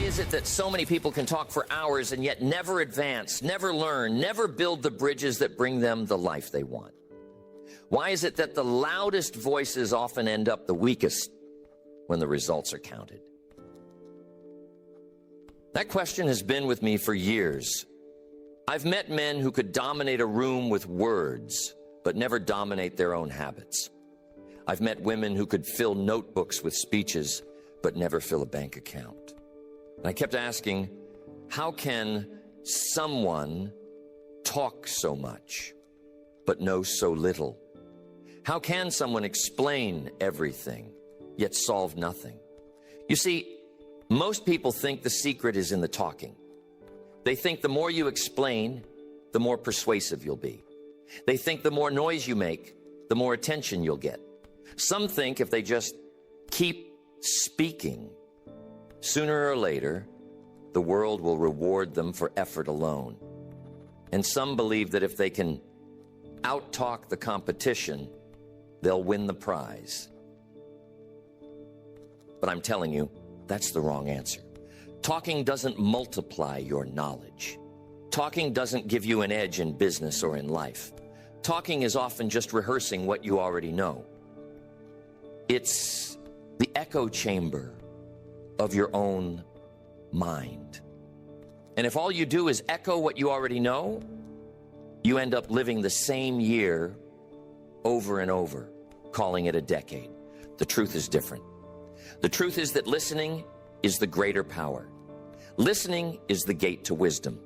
is it that so many people can talk for hours and yet never advance, never learn, never build the bridges that bring them the life they want? Why is it that the loudest voices often end up the weakest when the results are counted? That question has been with me for years. I've met men who could dominate a room with words, but never dominate their own habits. I've met women who could fill notebooks with speeches, but never fill a bank account. And I kept asking, how can someone talk so much, but know so little? How can someone explain everything, yet solve nothing? You see, most people think the secret is in the talking. They think the more you explain, the more persuasive you'll be. They think the more noise you make, the more attention you'll get. Some think if they just keep speaking, sooner or later, the world will reward them for effort alone. And some believe that if they can out-talk the competition, they'll win the prize. But I'm telling you, that's the wrong answer. Talking doesn't multiply your knowledge. Talking doesn't give you an edge in business or in life. Talking is often just rehearsing what you already know. It's the echo chamber of your own mind. And if all you do is echo what you already know, you end up living the same year over and over, calling it a decade. The truth is different. The truth is that listening is the greater power. Listening is the gate to wisdom.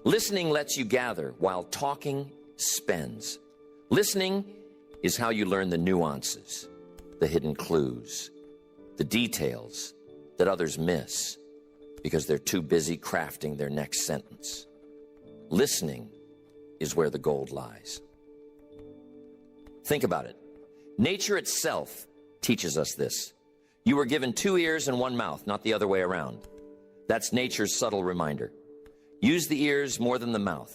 Listening lets you gather while talking spends. Listening is how you learn the nuances, the hidden clues, the details that others miss because they're too busy crafting their next sentence. Listening is where the gold lies. Think about it. Nature itself teaches us this. You were given 2 ears and 1 mouth, not the other way around. That's nature's subtle reminder. Use the ears more than the mouth.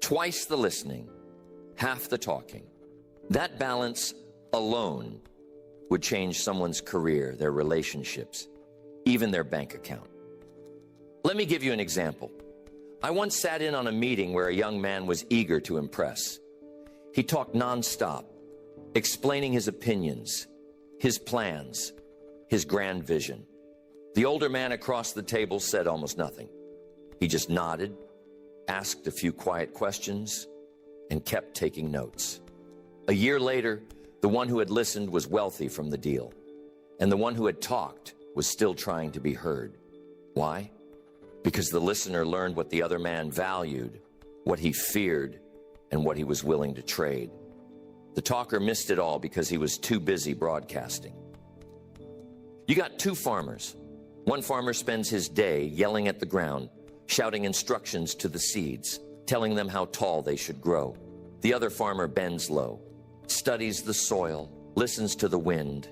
Twice the listening, half the talking. That balance alone would change someone's career, their relationships, even their bank account. Let me give you an example. I once sat in on a meeting where a young man was eager to impress. He talked nonstop, explaining his opinions, his plans, his grand vision. The older man across the table said almost nothing. He just nodded, asked a few quiet questions, and kept taking notes. A year later, the one who had listened was wealthy from the deal, and the one who had talked was still trying to be heard. Why? Because the listener learned what the other man valued, what he feared, and what he was willing to trade. The talker missed it all because he was too busy broadcasting. You got 2 farmers. One farmer spends his day yelling at the ground, shouting instructions to the seeds, telling them how tall they should grow. The other farmer bends low, studies the soil, listens to the wind,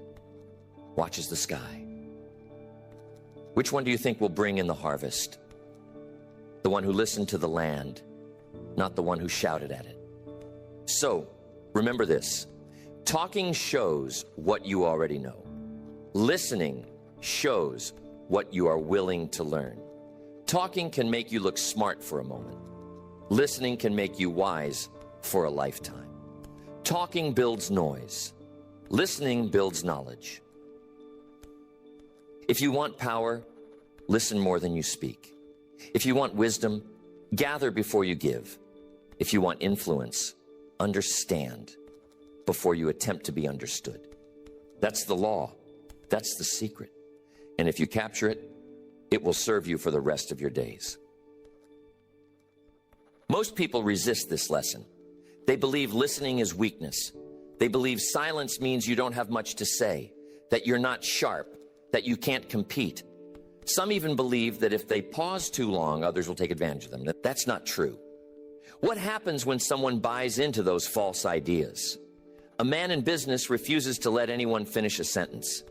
watches the sky. Which one do you think will bring in the harvest? The one who listened to the land, not the one who shouted at it. So, remember this. Talking shows what you already know. Listening shows what you are willing to learn. Talking can make you look smart for a moment. Listening can make you wise for a lifetime. Talking builds noise. Listening builds knowledge. If you want power, listen more than you speak. If you want wisdom, gather before you give. If you want influence, understand before you attempt to be understood. That's the law. That's the secret. And if you capture it, it will serve you for the rest of your days. Most people resist this lesson. They believe listening is weakness. They believe silence means you don't have much to say, that you're not sharp, that you can't compete. Some even believe that if they pause too long, others will take advantage of them. That's not true. What happens when someone buys into those false ideas? A man in business refuses to let anyone finish a sentence.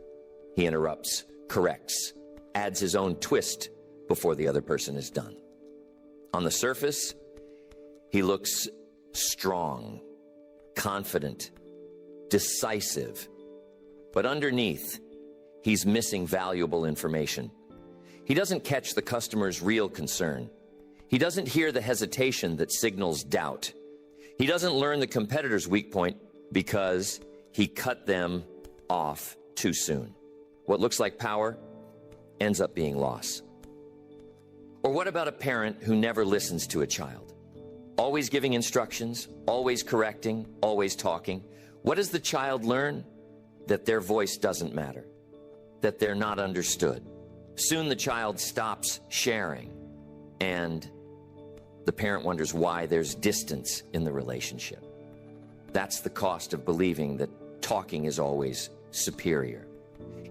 He interrupts, corrects, adds his own twist before the other person is done. On the surface, he looks strong, confident, decisive. But underneath, he's missing valuable information. He doesn't catch the customer's real concern. He doesn't hear the hesitation that signals doubt. He doesn't learn the competitor's weak point because he cut them off too soon. What looks like power ends up being loss. Or what about a parent who never listens to a child? Always giving instructions, always correcting, always talking. What does the child learn? That their voice doesn't matter, that they're not understood. Soon the child stops sharing, and the parent wonders why there's distance in the relationship. That's the cost of believing that talking is always superior.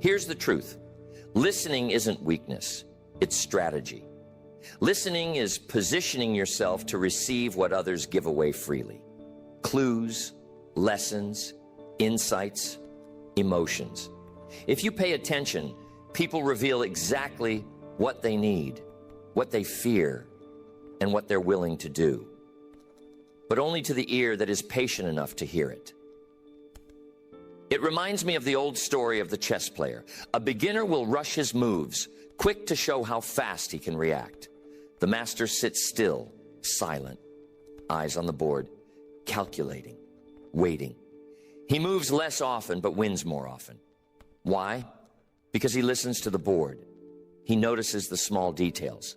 Here's the truth. Listening isn't weakness, it's strategy. Listening is positioning yourself to receive what others give away freely. Clues, lessons, insights, emotions. If you pay attention, people reveal exactly what they need, what they fear, and what they're willing to do. But only to the ear that is patient enough to hear it. It reminds me of the old story of the chess player. A beginner will rush his moves, quick to show how fast he can react. The master sits still, silent, eyes on the board, calculating, waiting. He moves less often, but wins more often. Why? Because he listens to the board. He notices the small details.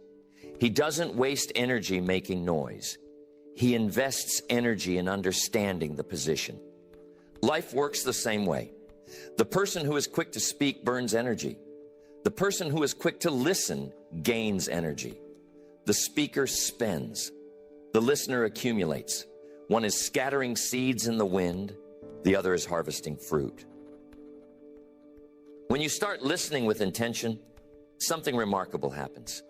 He doesn't waste energy making noise. He invests energy in understanding the position. Life works the same way. The person who is quick to speak burns energy. The person who is quick to listen gains energy. The speaker spends. The listener accumulates. One is scattering seeds in the wind. The other is harvesting fruit. When you start listening with intention, something remarkable happens.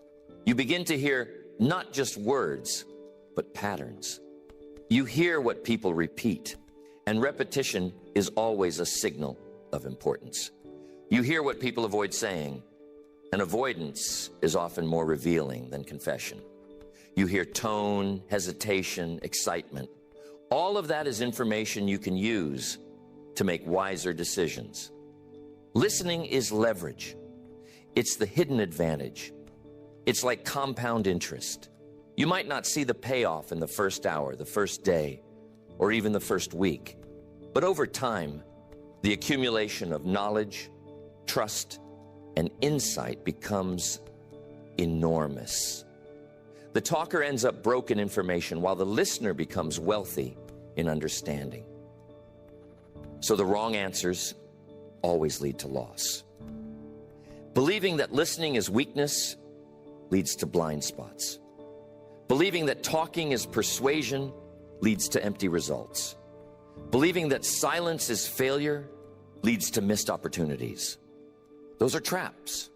You begin to hear not just words, but patterns. You hear what people repeat, and repetition is always a signal of importance. You hear what people avoid saying, and avoidance is often more revealing than confession. You hear tone, hesitation, excitement. All of that is information you can use to make wiser decisions. Listening is leverage. It's the hidden advantage. It's like compound interest. You might not see the payoff in the first hour, the first day, or even the first week. But over time, the accumulation of knowledge, trust, and insight becomes enormous. The talker ends up broke in information while the listener becomes wealthy in understanding. So the wrong answers always lead to loss. Believing that listening is weakness leads to blind spots. Believing that talking is persuasion leads to empty results. Believing that silence is failure leads to missed opportunities. Those are traps,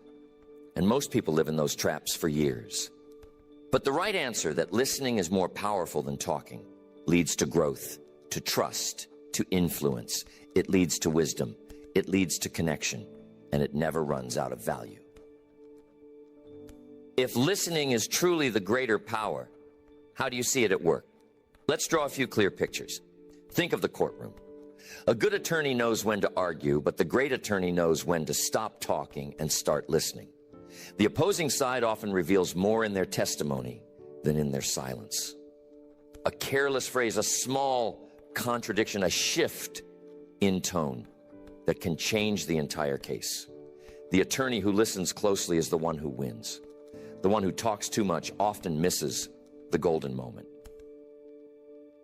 and most people live in those traps for years. But the right answer, that listening is more powerful than talking, leads to growth, to trust, to influence. It leads to wisdom. It leads to connection, and it never runs out of value. If listening is truly the greater power, how do you see it at work? Let's draw a few clear pictures. Think of the courtroom. A good attorney knows when to argue, but the great attorney knows when to stop talking and start listening. The opposing side often reveals more in their testimony than in their silence. A careless phrase, a small contradiction, a shift in tone that can change the entire case. The attorney who listens closely is the one who wins. The one who talks too much often misses the golden moment.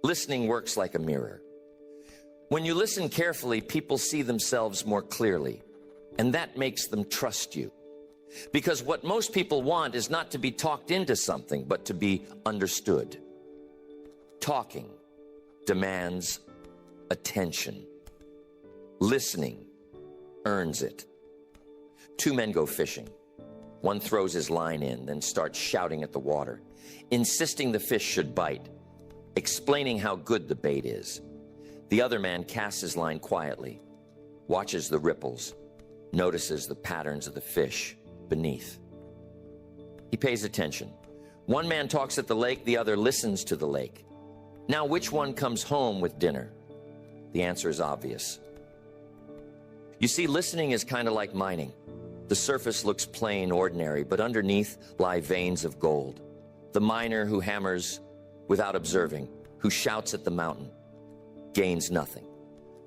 Listening works like a mirror. When you listen carefully, people see themselves more clearly, and that makes them trust you. Because what most people want is not to be talked into something, but to be understood. Talking demands attention. Listening earns it. Two men go fishing. One throws his line in, then starts shouting at the water, insisting the fish should bite, explaining how good the bait is. The other man casts his line quietly, watches the ripples, notices the patterns of the fish beneath. He pays attention. One man talks at the lake, the other listens to the lake. Now, which one comes home with dinner? The answer is obvious. You see, listening is kind of like mining. The surface looks plain, ordinary, but underneath lie veins of gold. The miner who hammers without observing, who shouts at the mountain, gains nothing.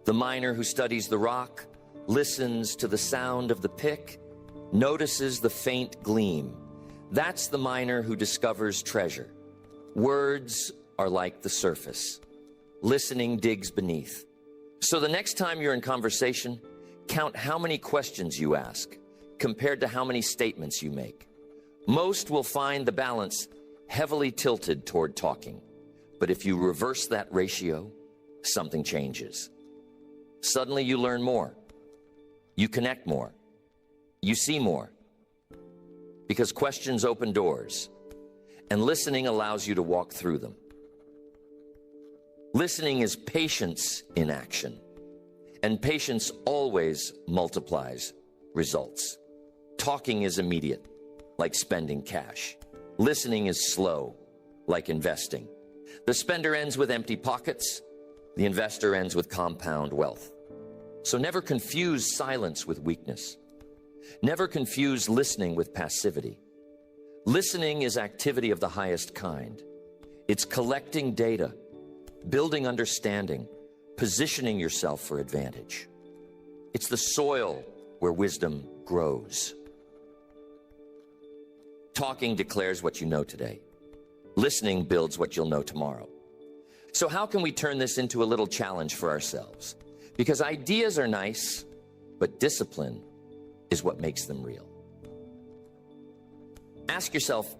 The miner who studies the rock, listens to the sound of the pick, notices the faint gleam. That's the miner who discovers treasure. Words are like the surface. Listening digs beneath. So the next time you're in conversation, count how many questions you ask compared to how many statements you make. Most will find the balance heavily tilted toward talking. But if you reverse that ratio, something changes. Suddenly you learn more. You connect more. You see more. Because questions open doors, and listening allows you to walk through them. Listening is patience in action, and patience always multiplies results. Talking is immediate, like spending cash. Listening is slow, like investing. The spender ends with empty pockets. The investor ends with compound wealth. So never confuse silence with weakness. Never confuse listening with passivity. Listening is activity of the highest kind. It's collecting data, building understanding, positioning yourself for advantage. It's the soil where wisdom grows. Talking declares what you know today. Listening builds what you'll know tomorrow. So how can we turn this into a little challenge for ourselves? Because ideas are nice, but discipline is what makes them real. Ask yourself,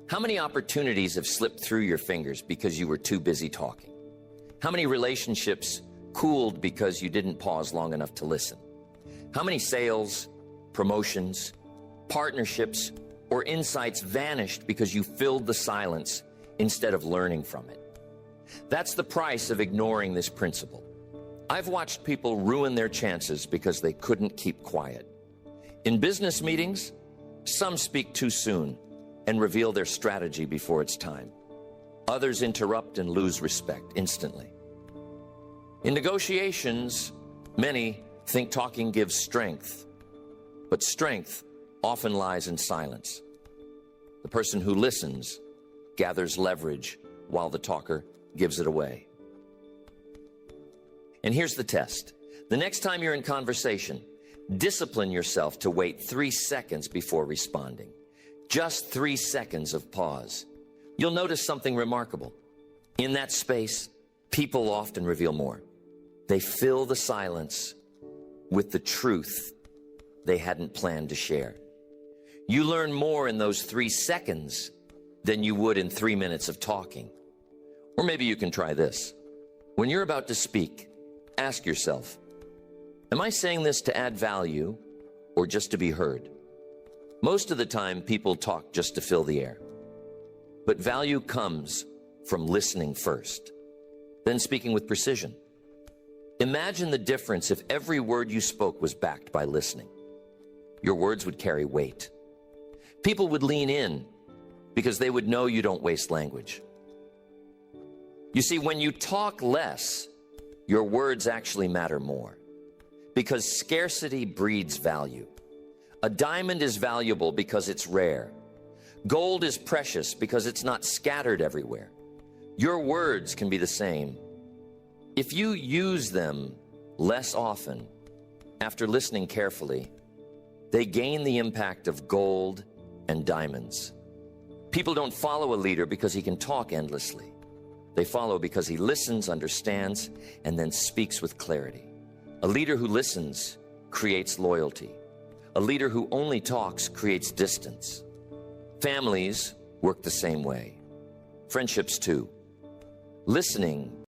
how many opportunities have slipped through your fingers because you were too busy talking? How many relationships cooled because you didn't pause long enough to listen? How many sales, promotions, partnerships, or insights vanished because you filled the silence instead of learning from it? That's the price of ignoring this principle. I've watched people ruin their chances because they couldn't keep quiet. In business meetings, some speak too soon and reveal their strategy before it's time. Others interrupt and lose respect instantly. In negotiations, many think talking gives strength, but strength often lies in silence. The person who listens gathers leverage while the talker gives it away. And here's the test. The next time you're in conversation, discipline yourself to wait 3 seconds before responding. Just 3 seconds of pause. You'll notice something remarkable. In that space, people often reveal more. They fill the silence with the truth they hadn't planned to share. You learn more in those 3 seconds than you would in 3 minutes of talking. Or maybe you can try this. When you're about to speak, ask yourself, am I saying this to add value or just to be heard? Most of the time, people talk just to fill the air. But value comes from listening first, then speaking with precision. Imagine the difference if every word you spoke was backed by listening. Your words would carry weight. People would lean in because they would know you don't waste language. You see, when you talk less, your words actually matter more because scarcity breeds value. A diamond is valuable because it's rare. Gold is precious because it's not scattered everywhere. Your words can be the same. If you use them less often, after listening carefully, they gain the impact of gold and diamonds. People don't follow a leader because he can talk endlessly. They follow because he listens, understands, and then speaks with clarity. A leader who listens creates loyalty. A leader who only talks creates distance. Families work the same way. Friendships too. Listening